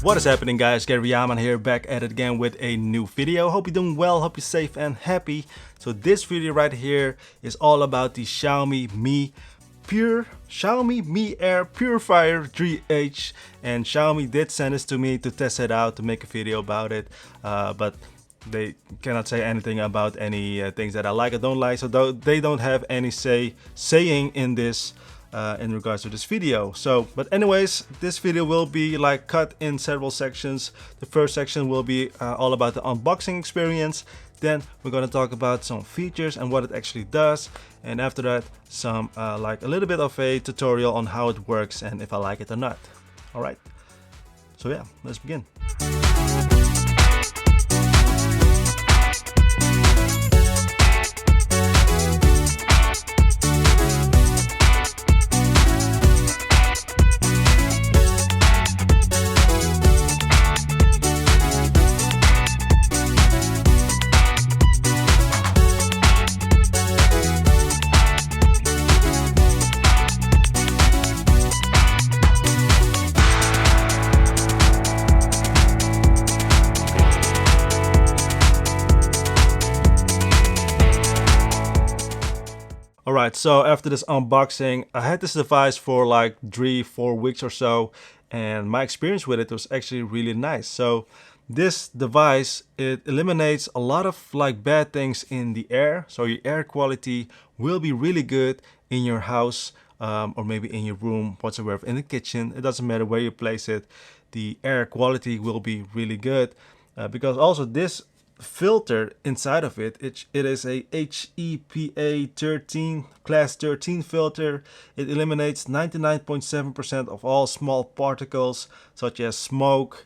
What is happening, guys? Gary Yaman here, back at it again with a new video. Hope you're doing well, hope you're safe and happy. So this video right here is all about the Xiaomi Mi Air Purifier 3H, and Xiaomi did send this to me to test it out, to make a video about it, but they cannot say anything about any things that I like or don't like, so they don't have any saying in this in regards to this video. So, but anyways, this video will be like cut in several sections. The first section will be all about the unboxing experience. Then we're going to talk about some features and what it actually does, and after that some like a little bit of a tutorial on how it works and if I like it or not. All right, so yeah, let's begin. Alright, so after this unboxing, I had this device for like 3-4 weeks or so, and my experience with it was actually really nice. So this device, it eliminates a lot of like bad things in the air, so your air quality will be really good in your house, or maybe in your room whatsoever, in the kitchen. It doesn't matter where you place it, the air quality will be really good, because also this filter inside of it is a HEPA 13 class 13 filter. It eliminates 99.7% of all small particles such as smoke,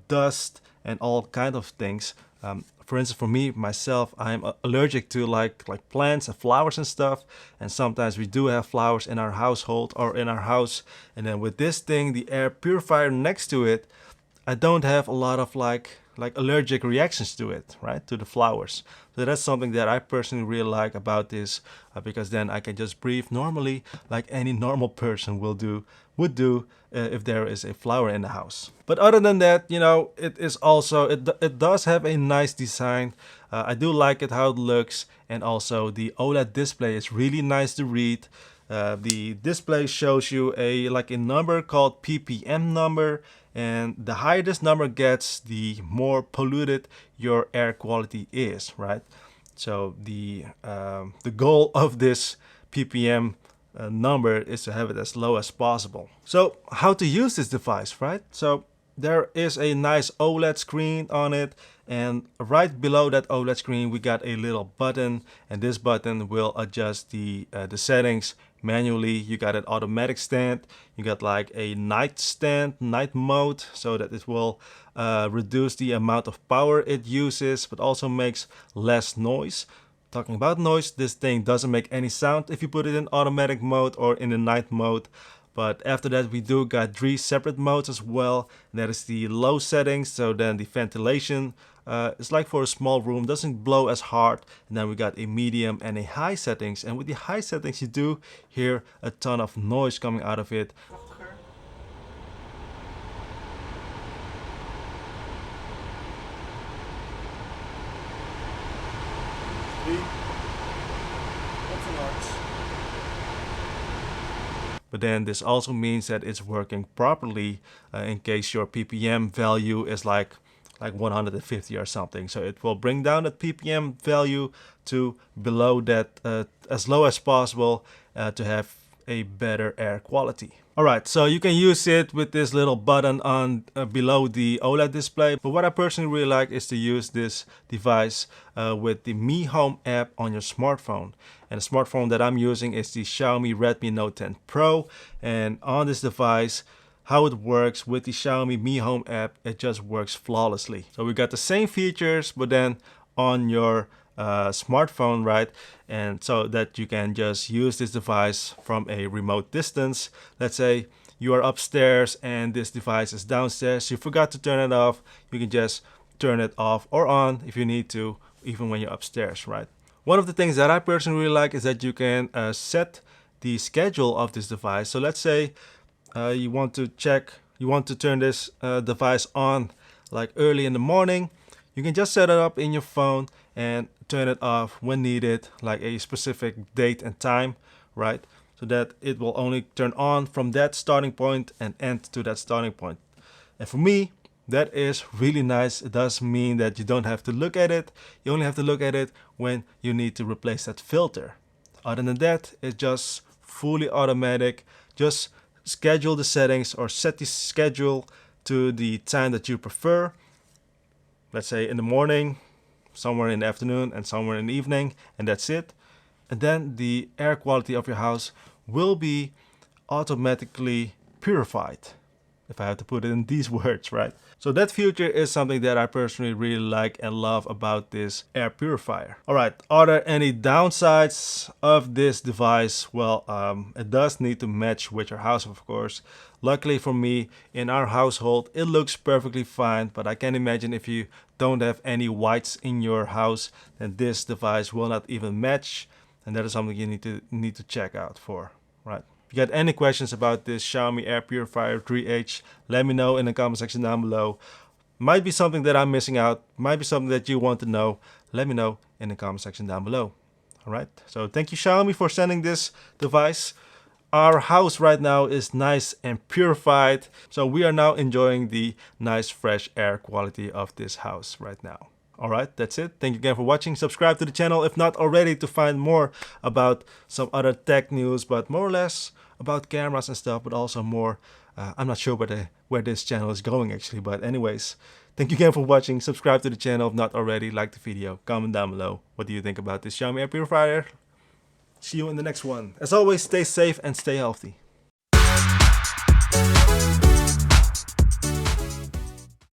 dust, and all kind of things. For instance, for me myself, I'm allergic to like plants and flowers and stuff, and sometimes we do have flowers in our household or in our house, and then with this thing, the air purifier next to it, I don't have a lot of like allergic reactions to it, right, to the flowers. So that's something that I personally really like about this, because then I can just breathe normally like any normal person would do if there is a flower in the house. But other than that, you know, it is also, it does have a nice design. I do like it how it looks, and also the OLED display is really nice to read. The display shows you a number called ppm number, and the higher this number gets, the more polluted your air quality is, right? So the goal of this ppm number is to have it as low as possible. So how to use this device, right? So there is a nice OLED screen on it, and right below that OLED screen we got a little button, and this button will adjust the settings manually. You got an automatic stand, you got like a night mode, so that it will reduce the amount of power it uses, but also makes less noise. Talking about noise, this thing doesn't make any sound if you put it in automatic mode or in the night mode. But after that, we do got 3 separate modes as well. That is the low settings, so then the ventilation is like for a small room, doesn't blow as hard. And then we got a medium and a high settings, and with the high settings you do hear a ton of noise coming out of it. But then this also means that it's working properly in case your ppm value is like 150 or something. So it will bring down that ppm value to below that, as low as possible, to have a better air quality. Alright, so you can use it with this little button on below the OLED display, but what I personally really like is to use this device with the Mi Home app on your smartphone. And the smartphone that I'm using is the Xiaomi Redmi Note 10 Pro, and on this device, how it works with the Xiaomi Mi Home app, it just works flawlessly. So we got the same features, but then on your smartphone, right? And so that you can just use this device from a remote distance. Let's say you are upstairs and this device is downstairs, you forgot to turn it off, you can just turn it off or on if you need to, even when you're upstairs, right? One of the things that I personally really like is that you can set the schedule of this device. So let's say you want to check you want to turn this device on like early in the morning, you can just set it up in your phone and turn it off when needed, like a specific date and time, right? So that it will only turn on from that starting point and end to that starting point. And for me, that is really nice. It does mean that you don't have to look at it. You only have to look at it when you need to replace that filter. Other than that, it's just fully automatic. Just schedule the settings or set the schedule to the time that you prefer. Let's say in the morning, somewhere in the afternoon, and somewhere in the evening, and that's it. And then the air quality of your house will be automatically purified, if I have to put it in these words, right? So that feature is something that I personally really like and love about this air purifier. All right, are there any downsides of this device? Well, it does need to match with your house, of course. Luckily for me, in our household, it looks perfectly fine, but I can imagine if you don't have any whites in your house, then this device will not even match. And that is something you need to check out for, right? If you got any questions about this Xiaomi Air Purifier 3H, let me know in the comment section down below. Might be something that I'm missing out, might be something that you want to know. Let me know in the comment section down below. Alright, so thank you Xiaomi for sending this device. Our house right now is nice and purified, so we are now enjoying the nice fresh air quality of this house right now. Alright, that's it. Thank you again for watching. Subscribe to the channel if not already to find more about some other tech news, but more or less about cameras and stuff, but also more, I'm not sure where this channel is going actually, but anyways, thank you again for watching. Subscribe to the channel if not already, like the video, comment down below. What do you think about this Xiaomi Air Purifier? See you in the next one. As always, stay safe and stay healthy.